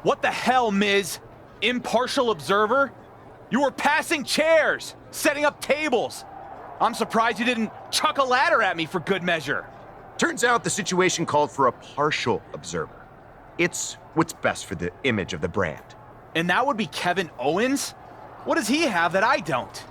What the hell, Miz? Impartial observer? You were passing chairs, setting up tables. I'm surprised you didn't chuck a ladder at me for good measure. Turns out the situation called for a partial observer. It's what's best for the image of the brand. And that would be Kevin Owens? What does he have that I don't?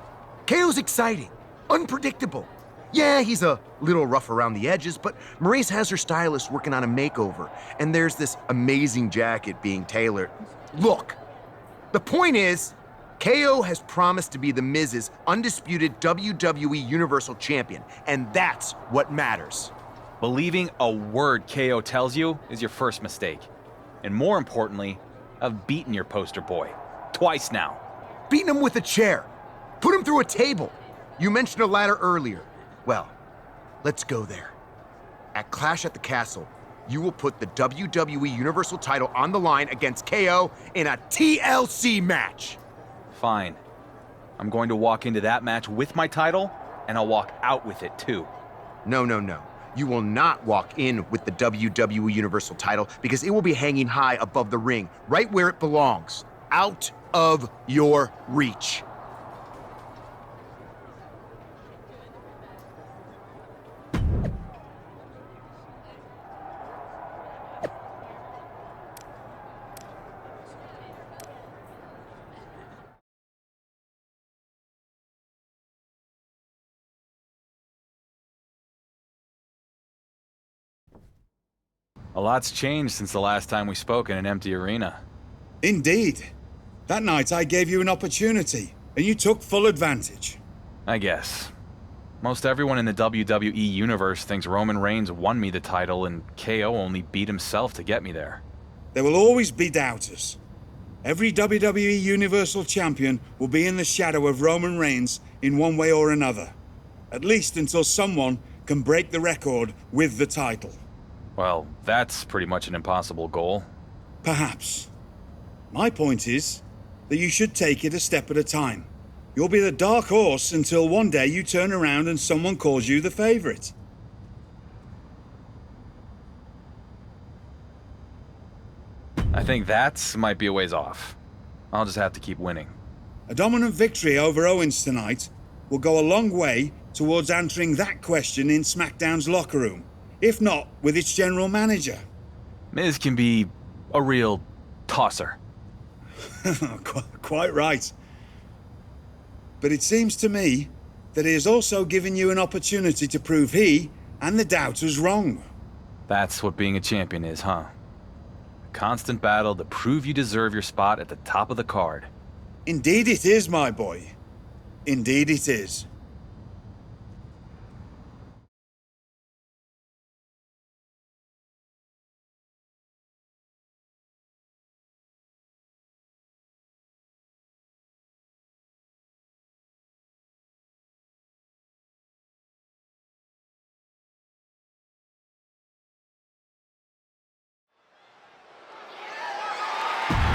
KO's exciting, unpredictable. Yeah, he's a little rough around the edges, but Maurice has her stylist working on a makeover, and there's this amazing jacket being tailored. Look, the point is, KO has promised to be The Miz's undisputed WWE Universal Champion, and that's what matters. Believing a word KO tells you is your first mistake. And more importantly, I've beaten your poster boy. Twice now. Beating him with a chair. Put him through a table. You mentioned a ladder earlier. Well, let's go there. At Clash at the Castle, you will put the WWE Universal title on the line against KO in a TLC match. Fine. I'm going to walk into that match with my title, and I'll walk out with it too. No. You will not walk in with the WWE Universal title because it will be hanging high above the ring, right where it belongs, out of your reach. A lot's changed since the last time we spoke in an empty arena. Indeed. That night I gave you an opportunity, and you took full advantage. I guess. Most everyone in the WWE universe thinks Roman Reigns won me the title and KO only beat himself to get me there. There will always be doubters. Every WWE Universal Champion will be in the shadow of Roman Reigns in one way or another. At least until someone can break the record with the title. Well, that's pretty much an impossible goal. Perhaps. My point is that you should take it a step at a time. You'll be the dark horse until one day you turn around and someone calls you the favorite. I think that might be a ways off. I'll just have to keep winning. A dominant victory over Owens tonight will go a long way towards answering that question in SmackDown's locker room, if not with its general manager. Miz can be a real tosser. Quite right. But it seems to me that he has also given you an opportunity to prove he and the doubters wrong. That's what being a champion is, huh? A constant battle to prove you deserve your spot at the top of the card. Indeed it is, my boy. Indeed it is.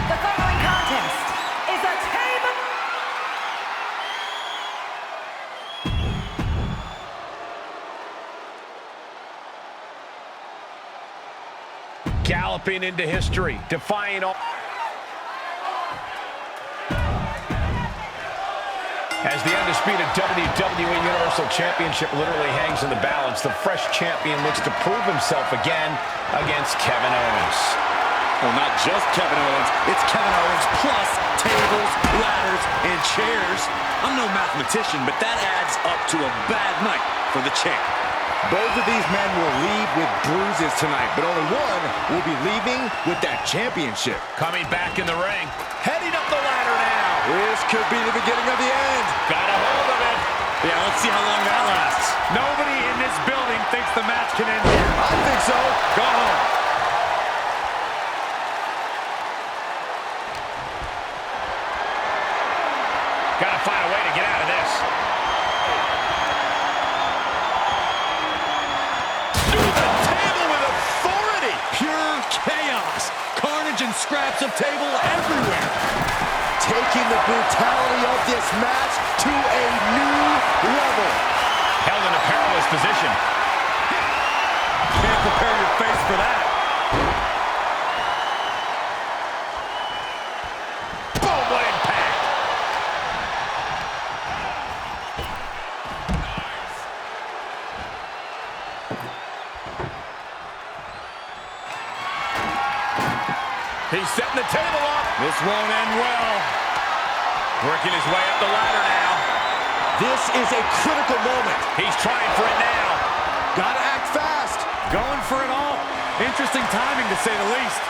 The following contest is a table. Galloping into history, defying all. As the undisputed WWE Universal Championship literally hangs in the balance, the fresh champion looks to prove himself again against Kevin Owens. Well, not just Kevin Owens, it's Kevin Owens plus tables, ladders, and chairs. I'm no mathematician, but that adds up to a bad night for the champ. Both of these men will leave with bruises tonight, but only one will be leaving with that championship. Coming back in the ring, heading up the ladder now. This could be the beginning of the end. Got a hold of it. Yeah, let's see how long that lasts. Nobody in this building thinks the match can end here. I think so. Go home. Gotta find a way to get out of this. Through the table with authority. Pure chaos. Carnage and scraps of table everywhere. Taking the brutality of this match to a new level. Held in a perilous position. Can't prepare your face for that. He's setting the table up. This won't end well. Working his way up the ladder now. This is a critical moment. He's trying for it now. Gotta act fast. Going for it all. Interesting timing, to say the least.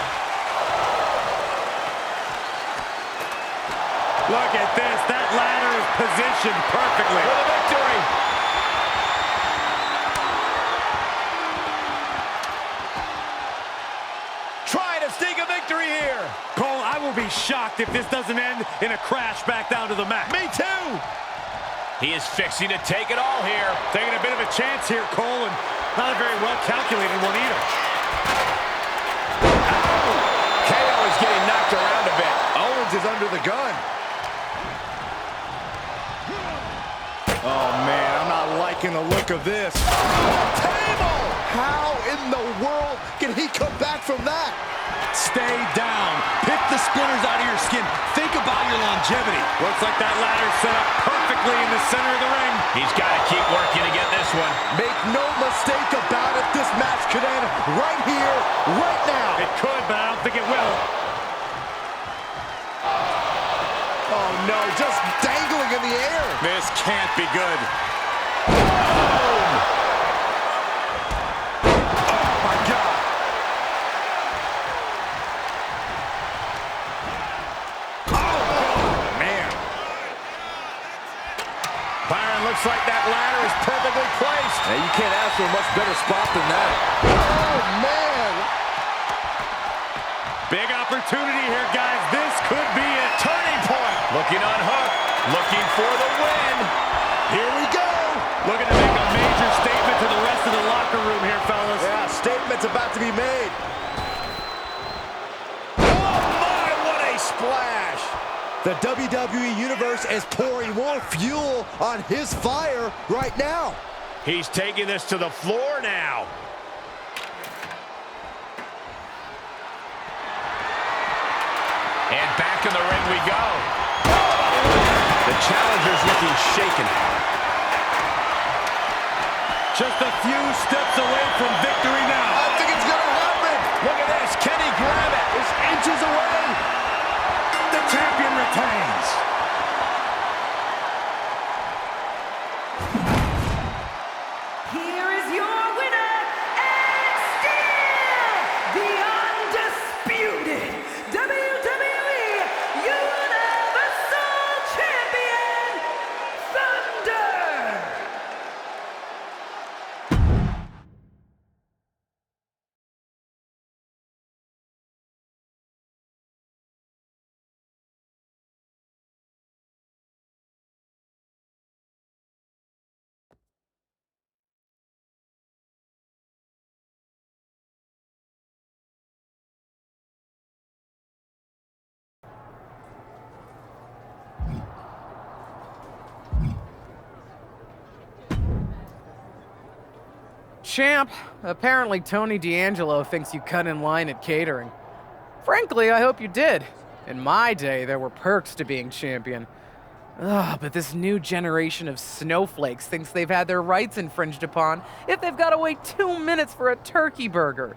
Look at this. That ladder is positioned perfectly. For the victory. Trying to sneak a victory here. Cole, I will be shocked if this doesn't end in a crash back down to the mat. Me too. He is fixing to take it all here. Taking a bit of a chance here, Cole, and not a very well-calculated one either. KO is getting knocked around a bit. Owens is under the gun. Oh, man, I'm not liking the look of this. Table! How in the world can he come back from that? Stay down. Pick the splinters out of your skin. Think about your longevity. Looks like that ladder set up perfectly in the center of the ring. He's got to keep working to get this one. Make no mistake about it, this match could end right here, right now. It could, but I don't think it will. Oh, no, just dangling in the air. This can't be good. Looks like that ladder is perfectly placed. Now, you can't ask for a much better spot than that. Oh, man. Big opportunity here, guys. This could be a Turning point. Looking unhooked. Looking for the win. Here we go. looking to make a major statement to the rest of the locker room here, fellas. Yeah, statement's about to be made. Oh, my, what a splash. The WWE Universe is pouring more fuel on his fire right now. He's taking this to the floor now. And back in the ring we go. The challenger's looking shaken. Just a few steps away from victory now. I think it's gonna happen. Look at this. Can he grab it? It's inches away. The champion retains. Here is your winner, and still the undisputed WWE Universal Champion, Thunder. Champ, apparently Tony D'Angelo thinks you cut in line at catering. Frankly, I hope you did. In my day, there were perks to being champion. Ugh, but this new generation of snowflakes thinks they've had their rights infringed upon if they've got to wait 2 minutes for a turkey burger.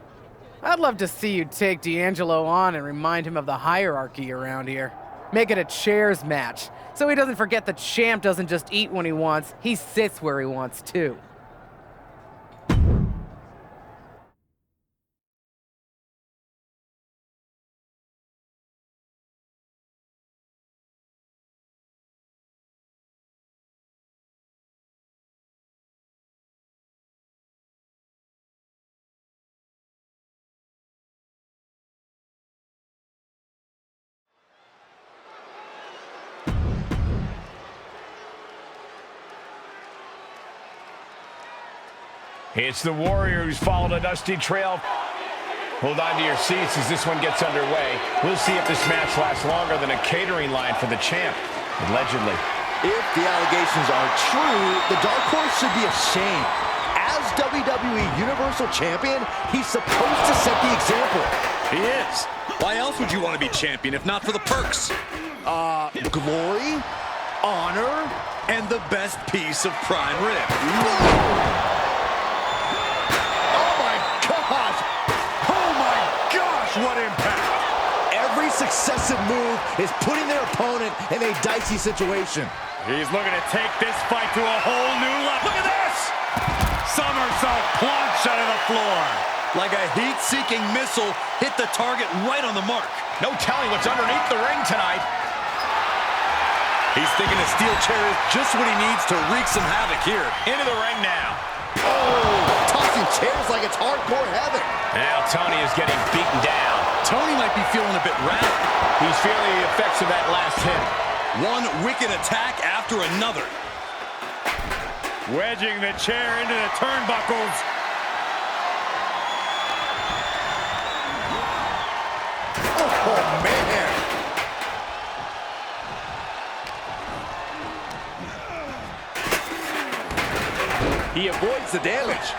I'd love to see you take D'Angelo on and remind him of the hierarchy around here. Make it a chairs match, so he doesn't forget the champ doesn't just eat when he wants, he sits where he wants too. It's the Warrior who's followed a dusty trail. Hold on to your seats as this one gets underway. We'll see if this match lasts longer than a catering line for the champ, allegedly. If the allegations are true, the Dark Horse should be ashamed. As WWE Universal Champion, he's supposed to set the example. He is. Why else would you want to be champion if not for the perks? Glory, honor, And the best piece of prime rib. oh my gosh, What impact? Every successive move is putting their opponent in a dicey situation. He's looking to take this fight to a whole new level. Look at this! Somersault plunge out of the floor. Like a heat-seeking missile, hit the target right on the mark. No telling what's underneath the ring tonight. He's thinking a steel chair is just what he needs to wreak some havoc here. Into the ring now. Oh, tossing chairs like it's hardcore heaven. Now Tony is getting beaten down. Tony might be feeling a bit rattled. He's feeling the effects of that last hit. One wicked attack after another. Wedging the chair into the turnbuckles. Oh, man. He avoids the damage.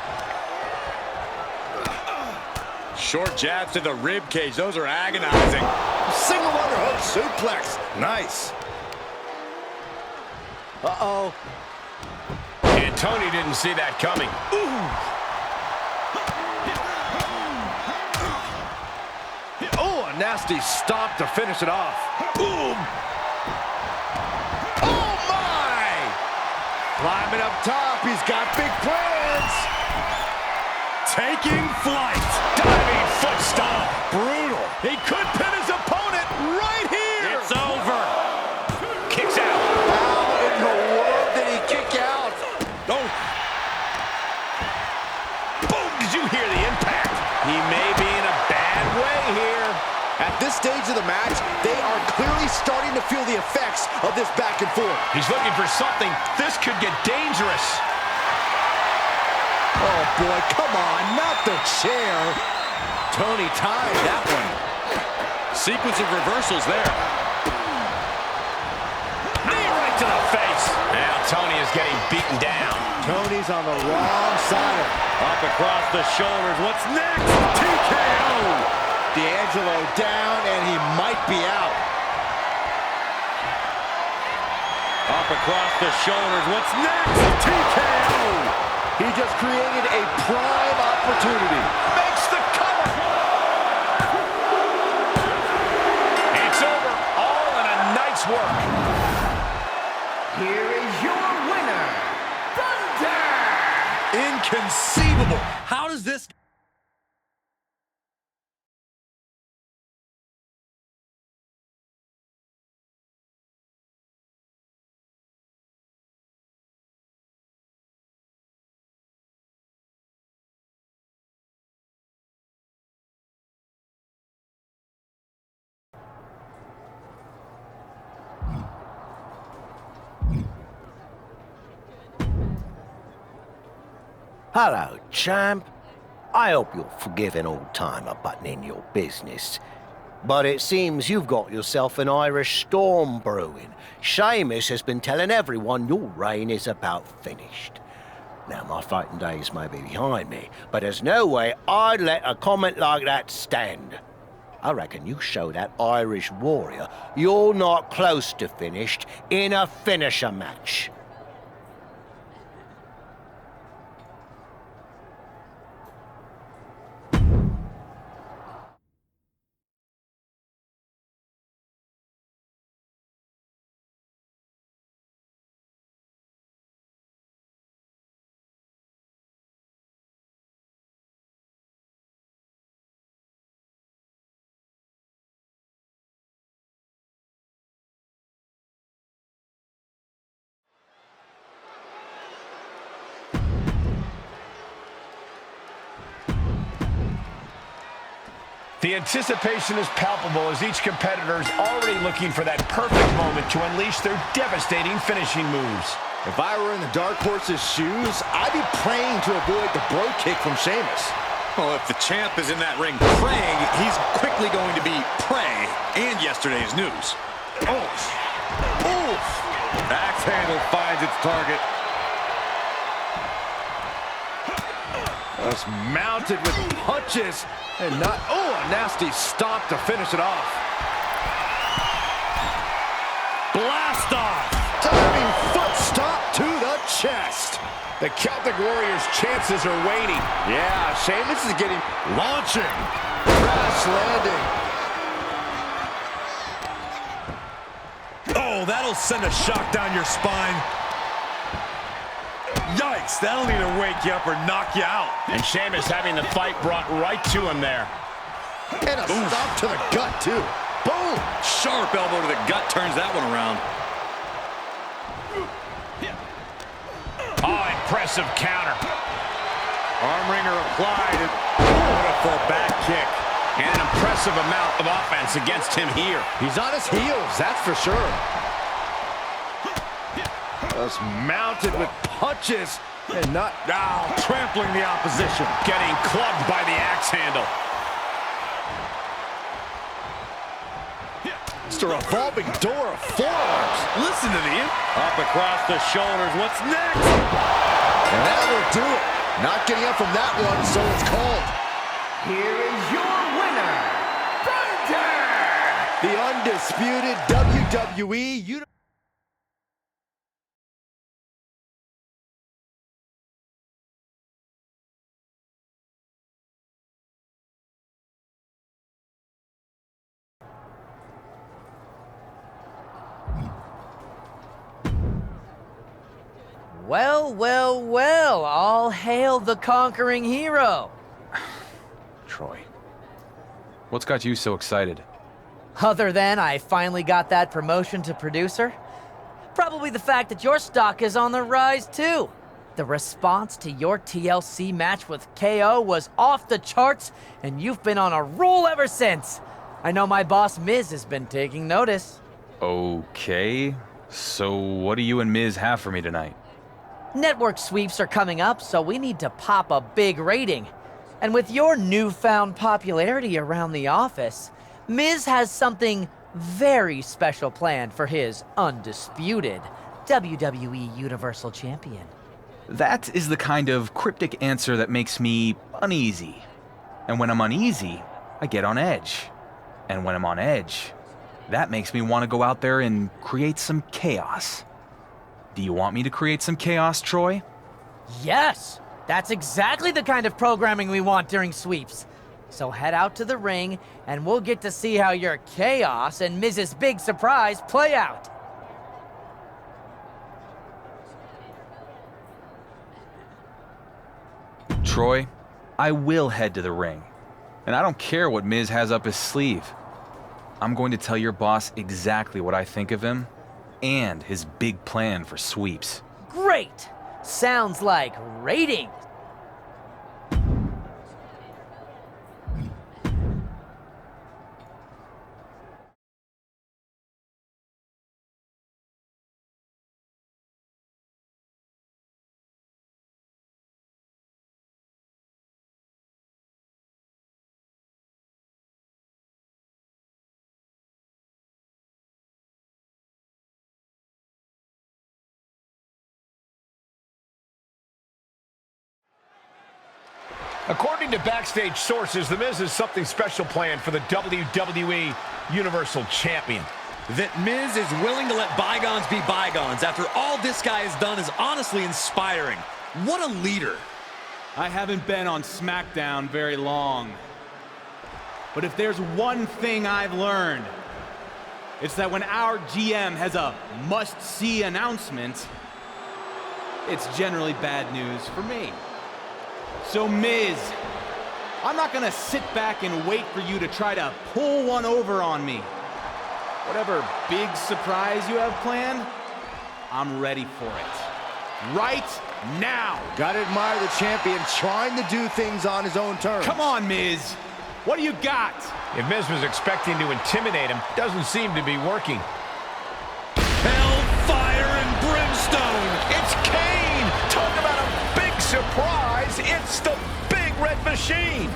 Short jabs to the rib cage. Those are agonizing. Single underhook suplex. Nice. Uh-oh. And Tony didn't see that coming. Oh, a nasty stop to finish it off. Boom. Oh, my! Climbing up top. He's got big plans. Taking flight. Diving foot stomp. Brutal. He could pin his opponent right here. It's over. Kicks out. How in the world did he kick out? Oh. Boom. Did you hear the impact? He may be in a bad way here. At this stage of the match, they are clearly starting to feel the effects of this back and forth. He's looking for something. This could get dangerous. Oh, boy, come on, not the chair. Tony timed that one. Sequence of reversals there. Knee right to the face. Now Tony is getting beaten down. Tony's on the wrong side of it. Up across the shoulders. What's next? TKO. D'Angelo down, and he might be out. Up across the shoulders. What's next? TKO. He just created a prime opportunity. Makes the cover. It's over. All in a night's work. Here is your winner, Thunder! Inconceivable. How does this... Hello, champ. I hope you'll forgive an old-timer butting in your business. But it seems you've got yourself an Irish storm brewing. Sheamus has been telling everyone your reign is about finished. Now, my fighting days may be behind me, but there's no way I'd let a comment like that stand. I reckon you show that Irish warrior you're not close to finished in a finisher match. The anticipation is palpable as each competitor is already looking for that perfect moment to unleash their devastating finishing moves. If I were in the Dark Horse's shoes, I'd be praying to avoid the bro kick from Sheamus. Well, if the champ is in that ring praying, he's quickly going to be prey and yesterday's news. Oof. Oof. Axe handle finds its target. Just mounted with punches and not... Oh, a nasty stop to finish it off. Blast off! Diving foot stop to the chest. The Celtic Warriors' chances are waning. Yeah, Sheamus is getting... Launching. Crash landing. that'll send a shock down your spine. Yikes, that'll either wake you up or knock you out. And Sheamus having the fight brought right to him there. And a stop to the gut, too. Boom! Sharp elbow to the gut turns that one around. Oh, impressive counter. Arm wringer applied. Beautiful back kick. And an impressive amount of offense against him here. He's on his heels, that's for sure. Just mounted with punches and not now trampling the opposition. Getting clubbed by the axe handle. It's a revolving door of forearms. Listen to the up across the shoulders. What's next? And that will do it. Not getting up from that one, so it's called. Here is your winner, Thunder! The undisputed WWE Universal. Well, well, well, all hail the conquering hero. Troy, what's got you so excited? Other than I finally got that promotion to producer? Probably the fact that your stock is on the rise too. The response to your TLC match with KO was off the charts, and you've been on a roll ever since. I know my boss Miz has been taking notice. Okay, so what do you and Miz have for me tonight? Network sweeps are coming up, so we need to pop a big rating. And with your newfound popularity around the office, Miz has something very special planned for his undisputed WWE Universal Champion. That is the kind of cryptic answer that makes me uneasy. And when I'm uneasy, I get on edge. And when I'm on edge, that makes me want to go out there and create some chaos. Do you want me to create some chaos, Troy? Yes! That's exactly the kind of programming we want during sweeps. So head out to the ring, and we'll get to see how your chaos and Miz's big surprise play out. Troy, I will head to the ring. And I don't care what Miz has up his sleeve. I'm going to tell your boss exactly what I think of him and his big plan for sweeps. Great! Sounds like ratings. According to backstage sources, The Miz has something special planned for the WWE Universal Champion. That Miz is willing to let bygones be bygones after all this guy has done is honestly inspiring. What a leader. I haven't been on SmackDown very long. But if there's one thing I've learned, it's that when our GM has a must-see announcement, it's generally bad news for me. So, Miz, I'm not gonna sit back and wait for you to try to pull one over on me. Whatever big surprise you have planned, I'm ready for it. Right now. Gotta admire the champion trying to do things on his own terms. Come on, Miz. What do you got? If Miz was expecting to intimidate him, doesn't seem to be working. Hellfire and brimstone. It's Kane! Talk about a big surprise! It's the Big Red Machine!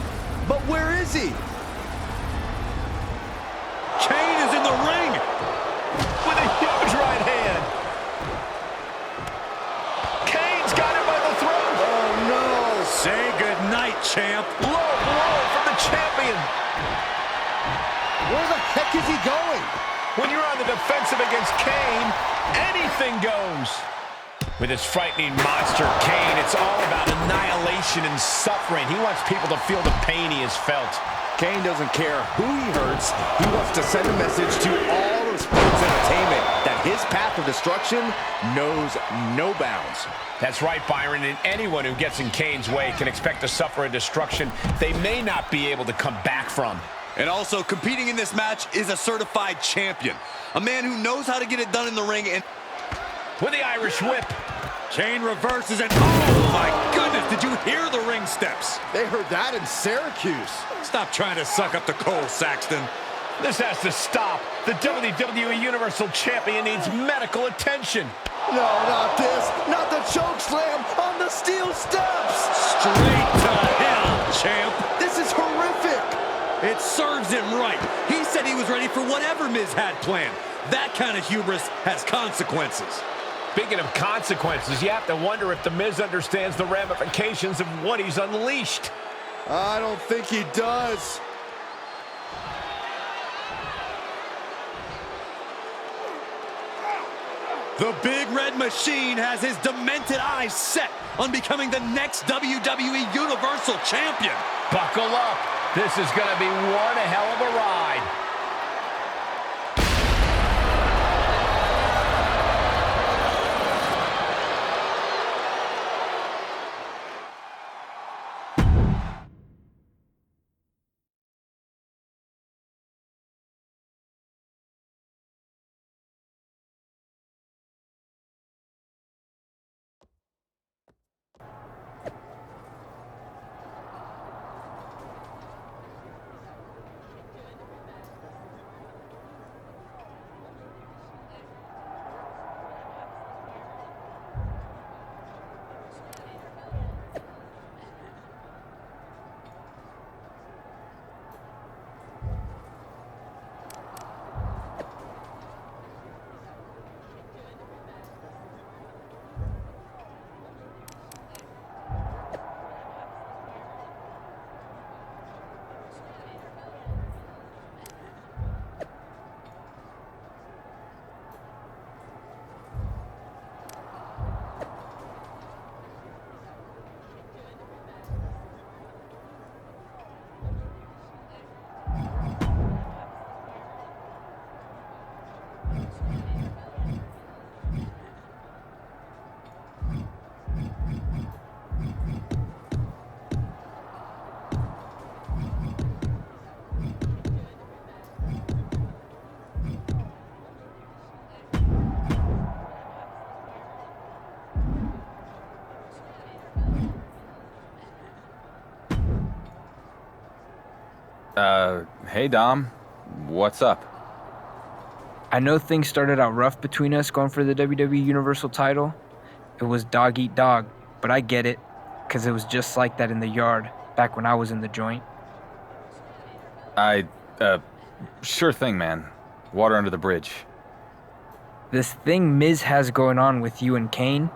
But where is he? Kane is in the ring With a huge right hand! Kane's got him by the throat! Oh, no. Say goodnight, champ. Low blow from the champion! Where the heck is he going? When you're on the defensive against Kane, anything goes! With his frightening monster, Kane, it's all about annihilation and suffering. He wants people to feel the pain he has felt. Kane doesn't care who he hurts. He wants to send a message to all shows sports entertainment that his path of destruction knows no bounds. That's right, Byron, and anyone who gets in Kane's way can expect to suffer a destruction they may not be able to come back from. And also, competing in this match is a certified champion. A man who knows how to get it done in the ring and... With the Irish whip. Kane reverses and... Oh, my goodness, did you hear the ring steps? They heard that in Syracuse. Stop trying to suck up the coal, Saxton. This has to stop. The WWE Universal Champion needs medical attention. No, not this. Not the choke slam on the steel steps. Straight to hell, champ. This is horrific. It serves him right. He said he was ready for whatever Miz had planned. That kind of hubris has consequences. Speaking of consequences, you have to wonder if The Miz understands the ramifications of what he's unleashed. I don't think he does. The Big Red Machine has his demented eyes set on becoming the next WWE Universal Champion. Buckle up. This is going to be one hell of a ride. Hey Dom, what's up? I know things started out rough between us going for the WWE Universal title. It was dog eat dog, but I get it, because it was just like that in the yard, back when I was in the joint. Sure thing, man. Water under the bridge. This thing Miz has going on with you and Kane,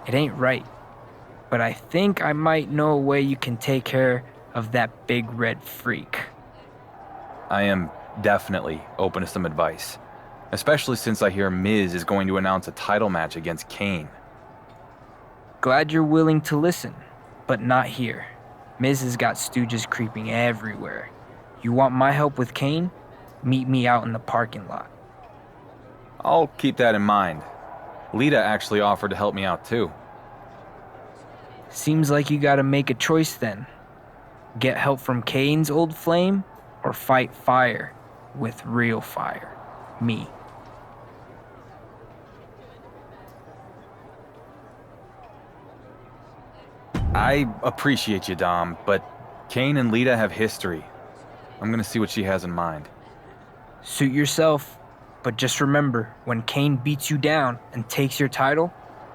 it ain't right. But I think I might know a way you can take care of that big red freak. I am definitely open to some advice, especially since I hear Miz is going to announce a title match against Kane. Glad you're willing to listen, but not here. Miz has got stooges creeping everywhere. You want my help with Kane? Meet me out in the parking lot. I'll keep that in mind. Lita actually offered to help me out too. Seems like you gotta make a choice then. Get help from Kane's old flame, or fight fire with real fire. Me. I appreciate you, Dom, but Kane and Lita have history. I'm gonna see what she has in mind. Suit yourself, but just remember, when Kane beats you down and takes your title,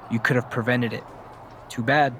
you could have prevented it. Too bad.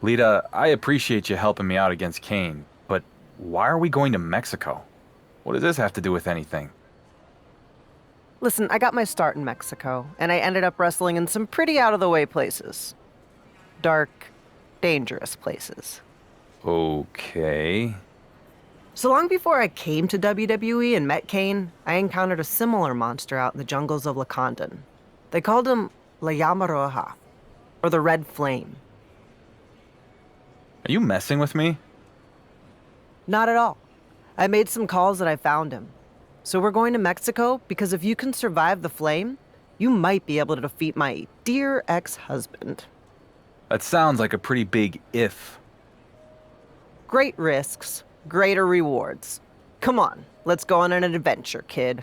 Lita, I appreciate you helping me out against Kane, but why are we going to Mexico? What does this have to do with anything? Listen, I got my start in Mexico, and I ended up wrestling in some pretty out-of-the-way places. Dark, dangerous places. Okay. So long before I came to WWE and met Kane, I encountered a similar monster out in the jungles of Lacandon. They called him La Llama Roja, or the Red Flame. Are you messing with me? Not at all. I made some calls and I found him. So we're going to Mexico because if you can survive the flame, you might be able to defeat my dear ex-husband. That sounds like a pretty big if. Great risks, greater rewards. Come on, let's go on an adventure, kid.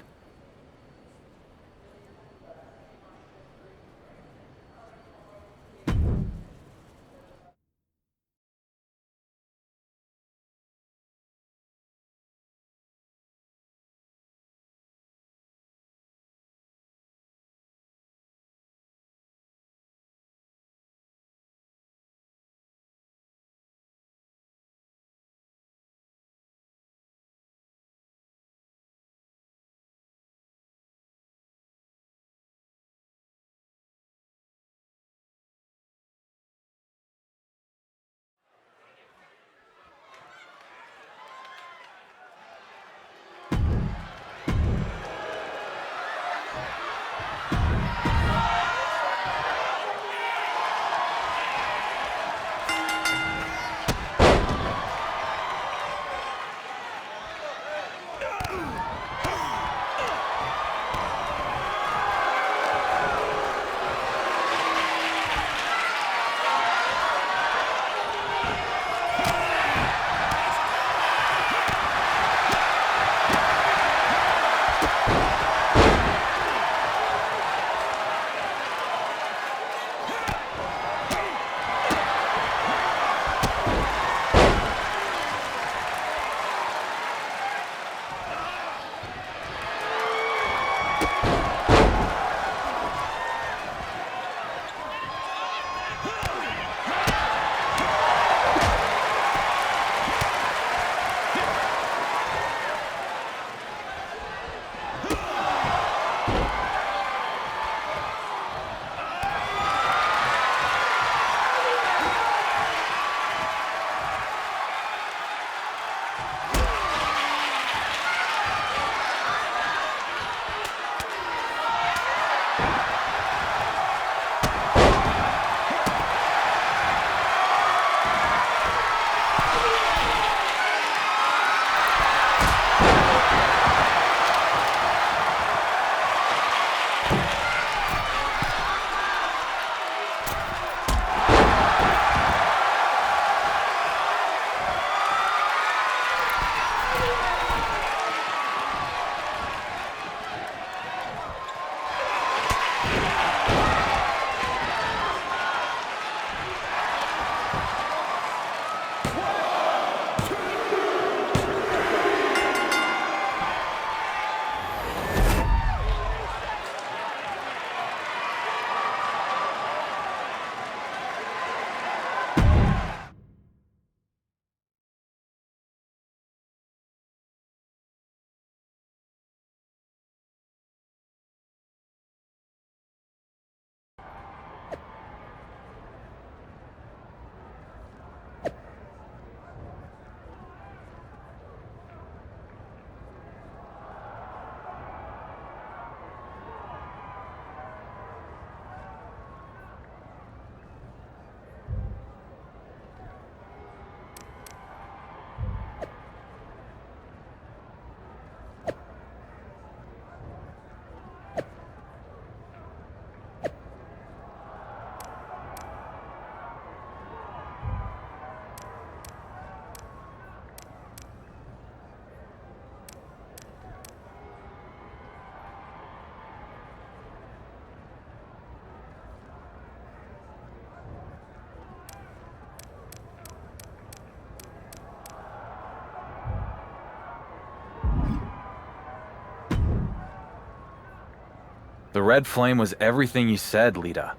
The red flame was everything you said, Lita.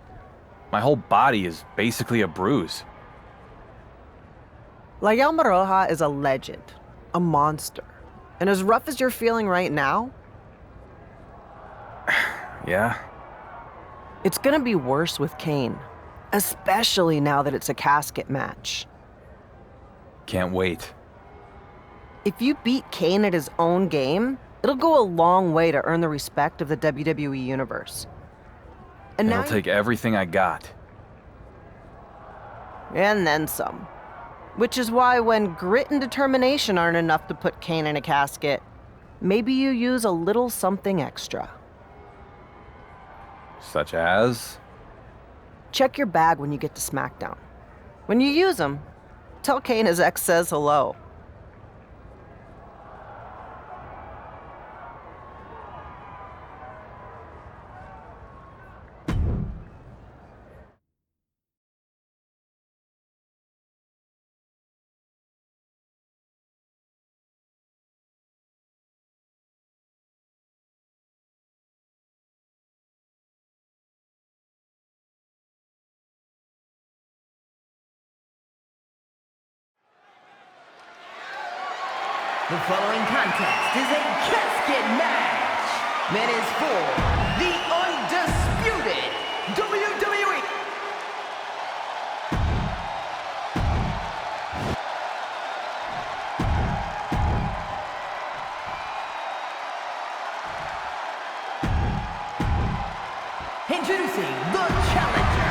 My whole body is basically a bruise. La Llama Roja is a legend, a monster. And as rough as you're feeling right now, Yeah? it's gonna be worse with Kane, especially now that it's a casket match. Can't wait. If you beat Kane at his own game, it'll go a long way to earn the respect of the WWE Universe. And It'll now take everything I got. and then some. Which is why when grit and determination aren't enough to put Kane in a casket, maybe you use a little something extra. Such as? Check your bag when you get to SmackDown. When you use them, tell Kane his ex says hello. The following contest is a casket match that is for the undisputed WWE. Introducing the challenger.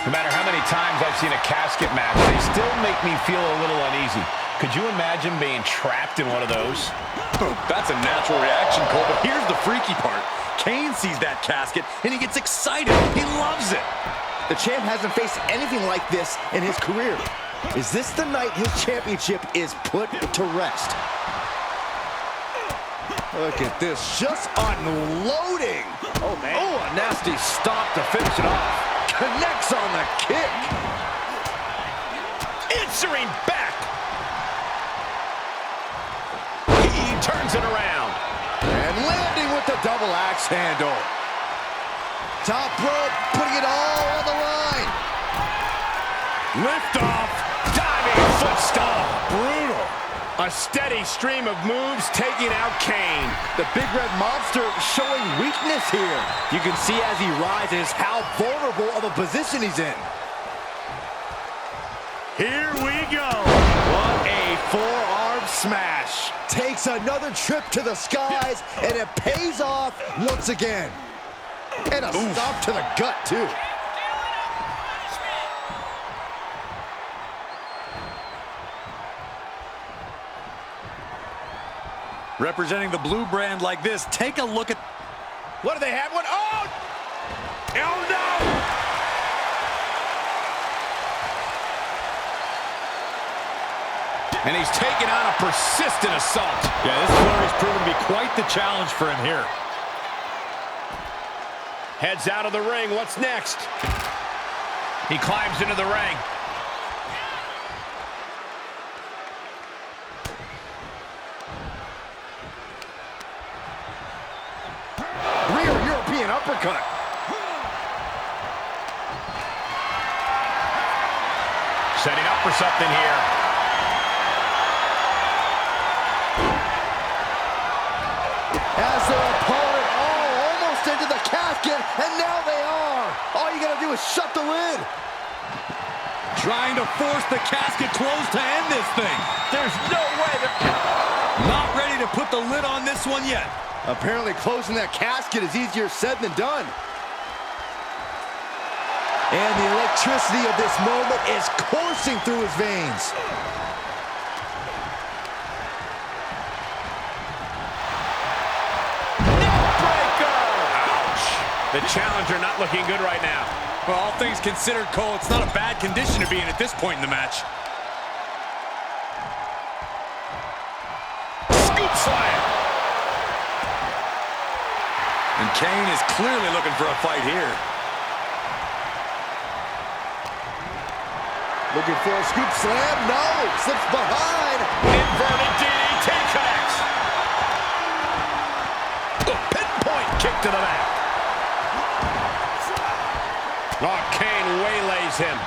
No matter how many times I've seen a casket match, they still make me feel a little uneasy. Could you imagine being trapped in one of those? Oh, that's a natural reaction, Cole, but here's the freaky part. Kane sees that casket, and he gets excited. He loves it. The champ hasn't faced anything like this in his career. Is this the night his championship is put to rest? Look at this, just unloading. Oh, man. Oh, a nasty stop to finish it off. Connects on the kick. Answering back. He turns it around. And landing with the double axe handle. Top rope, putting it all on the line. Lift off. Diving foot stomp. Brutal. A steady stream of moves taking out Kane. The big red monster showing weakness here. You can see as he rises how vulnerable of a position he's in. Here we go. What a forearm smash. Takes another trip to the skies, and it pays off once again. And a stop to the gut, too. Representing the blue brand like this, take a look at... What do they have? What? Oh! Oh, no! And he's taking on a persistent assault. Yeah, this flurry's proven to be quite the challenge for him here. Heads out of the ring. What's next? He climbs into the ring. Rear European uppercut. Setting up for something here. As their opponent almost into the casket, and now they are. All you gotta do is shut the lid. Trying to force the casket closed to end this thing. There's no way they're not ready to put the lid on this one yet. Apparently closing that casket is easier said than done. And the electricity of this moment is coursing through his veins. The challenger not looking good right now. Well, all things considered, Cole, it's not a bad condition to be in at this point in the match. Scoop slam. And Kane is clearly looking for a fight here. Looking for a scoop slam. No, slips behind. Inverted DDT connects. Oh, pinpoint kick to the back. Oh, Kane waylays him.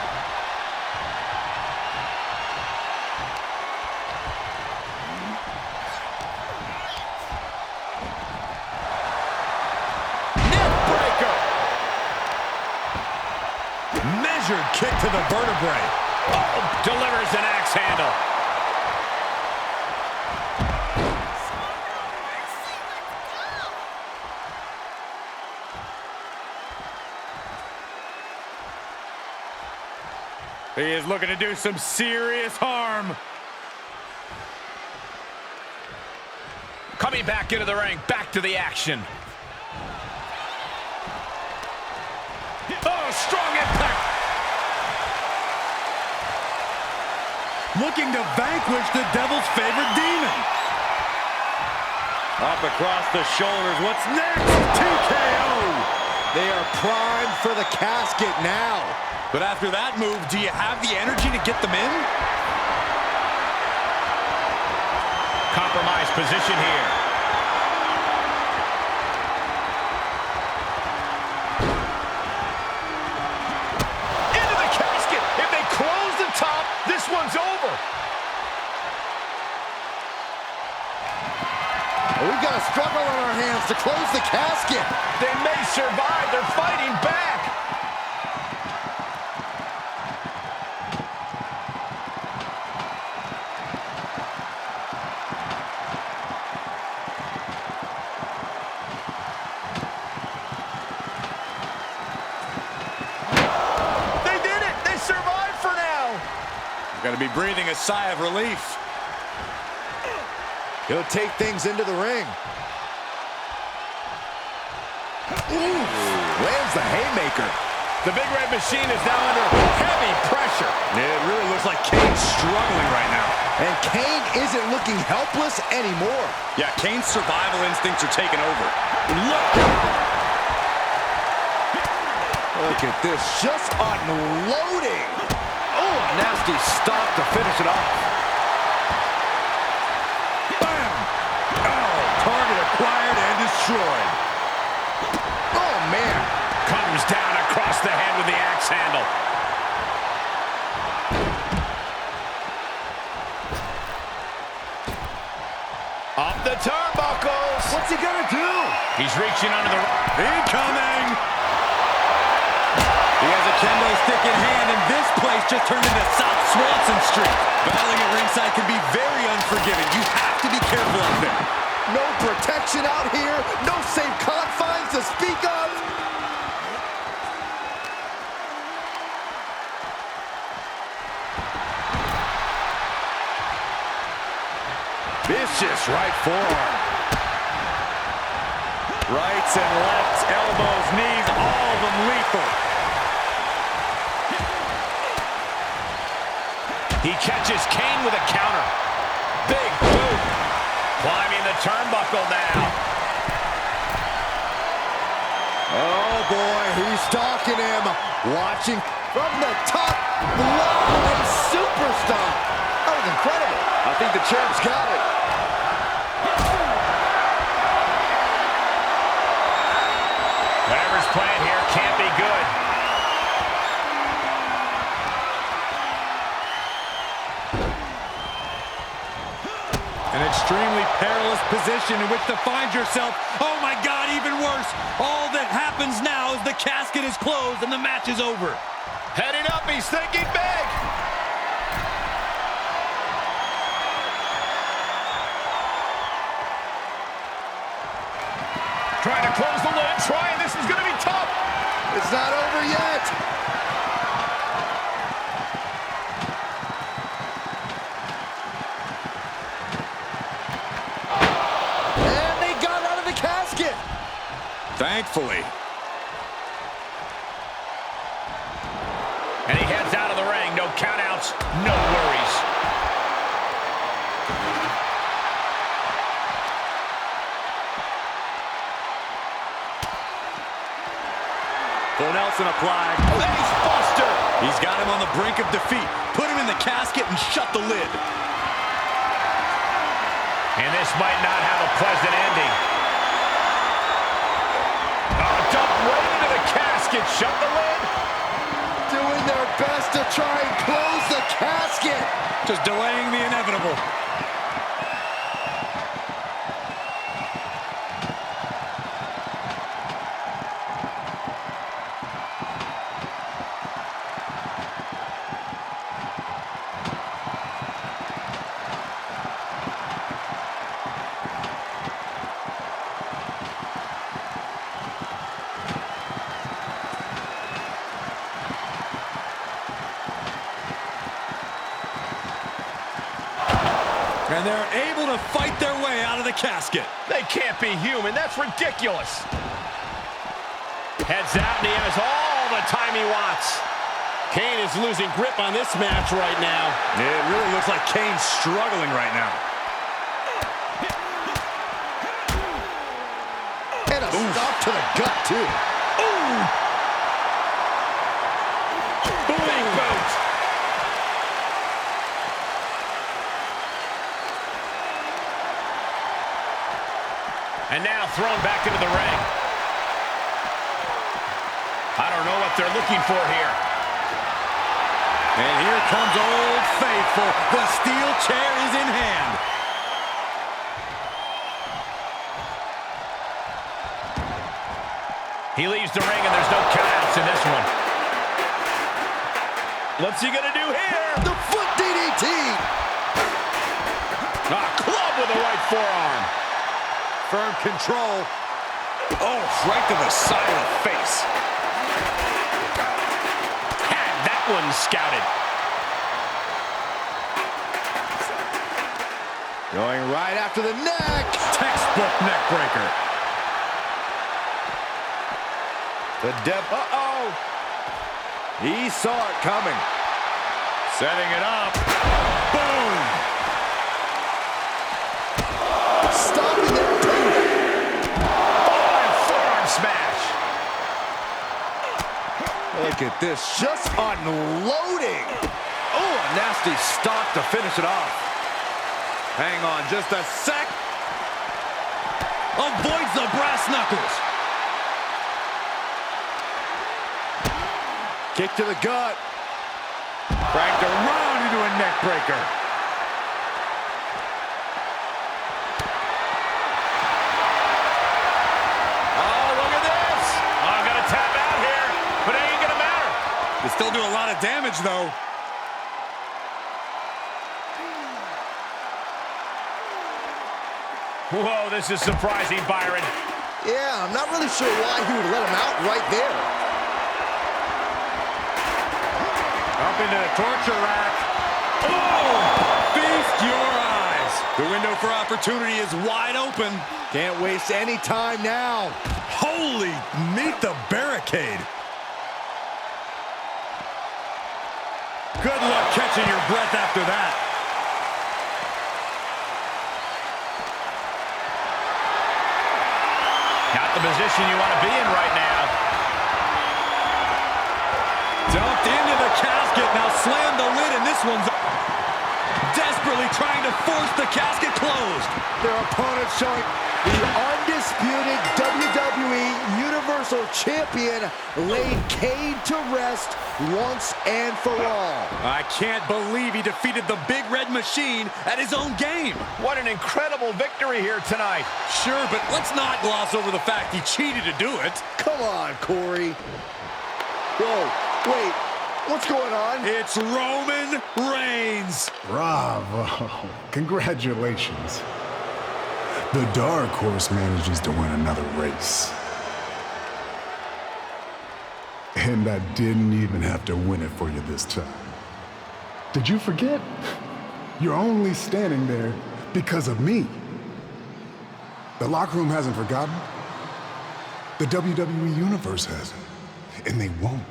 Measured kick to the vertebrae. Oh, delivers an axe handle. He is looking to do some serious harm. Coming back into the ring, back to the action. Oh, strong impact. Looking to vanquish the devil's favorite demon. Up across the shoulders. What's next? TKO. They are primed for the casket now. But after that move, do you have the energy to get them in? Compromised position here. Into the casket. If they close the top, this one's over. We've got a struggle on our hands to close the casket. They may survive. They're fighting back. Going to be breathing a sigh of relief. He'll take things into the ring. Ooh, lands the haymaker. The Big Red Machine is now under heavy pressure. It really looks like Kane's struggling right now. And Kane isn't looking helpless anymore. Yeah, Kane's survival instincts are taking over. Look at this, just unloading. Oh, nasty stop to finish it off. Bam! Oh, target acquired and destroyed. Oh, man. Comes down across the head with the axe handle. Up the turnbuckles. What's he gonna do? He's reaching under the... Incoming! He has a kendo stick in hand, and this place just turned into South Swanson Street. Battling at ringside can be very unforgiving. You have to be careful out there. No protection out here. No safe confines to speak of. Vicious right forearm. Rights and lefts, elbows, knees, all of them lethal. He catches Kane with a counter. Big boot. Climbing the turnbuckle now. Oh, boy, he's stalking him. Watching from the top. Live superstar. That was incredible. I think the champ's got it. Whatever's playing here can't be good. An extremely perilous position in which to find yourself. Oh my God, even worse. All that happens now is the casket is closed and the match is over. Heading up, he's thinking big. Trying to close the lid, this is going to be tough. It's not over yet. Thankfully. And he heads out of the ring. No countouts, no worries. Full Nelson applied. Face buster. He's got him on the brink of defeat. Put him in the casket and shut the lid. And this might not have a pleasant ending. casket, shut the lid. Doing their best to try and close the casket. Just delaying the inevitable. And they're able to fight their way out of the casket. They can't be human. That's ridiculous. Heads out, and he has all the time he wants. Kane is losing grip on this match right now. It really looks like Kane's struggling right now. And a stop to the gut, too. Ooh! Booing boot. And now thrown back into the ring. I don't know what they're looking for here. And here comes Old Faithful. The steel chair is in hand. He leaves the ring and there's no countouts in this one. What's he gonna do here? The foot DDT. A club with the right forearm. Firm control. Oh, right to the side of the face. Had that one scouted. Going right after the neck. Textbook neck breaker. The uh-oh. He saw it coming. Setting it up. Boom. Stopping their boot. Oh, and forearm smash. Look at this, just unloading. Oh, a nasty stop to finish it off. Hang on just a sec. Avoids the brass knuckles. Kick to the gut. Cranked around into a neck breaker. Oh, look at this. I'm gonna tap out here, but it ain't gonna matter. They still do a lot of damage, though. Whoa, this is surprising, Byron. Yeah, I'm not really sure why he would let him out right there. Up into the torture rack. Oh! Feast your eyes. The window for opportunity is wide open. Can't waste any time now. Holy, meet the barricade. Good luck catching your breath after that. Not the position you want to be in right now. Dumped into the casket. Now slam the lid, and this one's desperately trying to force the casket closed. Their opponent showing the undisputed WWE Universal Champion laid Kane to rest once and for all. I can't believe he defeated the Big Red Machine at his own game. What an incredible victory here tonight. Sure, but let's not gloss over the fact he cheated to do it. Come on, Corey. Whoa, wait, what's going on? It's Roman Reigns. Bravo. Congratulations. The Dark Horse manages to win another race. And I didn't even have to win it for you this time. Did you forget? You're only standing there because of me. The locker room hasn't forgotten. The WWE Universe hasn't. And they won't.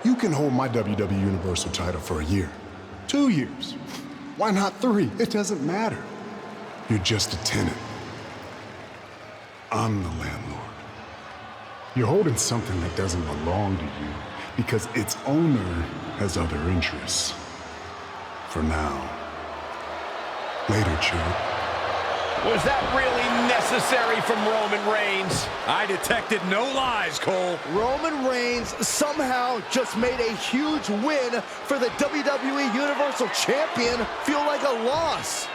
You can hold my WWE Universal title for a year, 2 years. Why not 3? It doesn't matter. You're just a tenant. I'm the landlord. You're holding something that doesn't belong to you because its owner has other interests. For now. Later, Chuck. Was that really necessary from Roman Reigns? I detected no lies, Cole. Roman Reigns somehow just made a huge win for the WWE Universal Champion feel like a loss.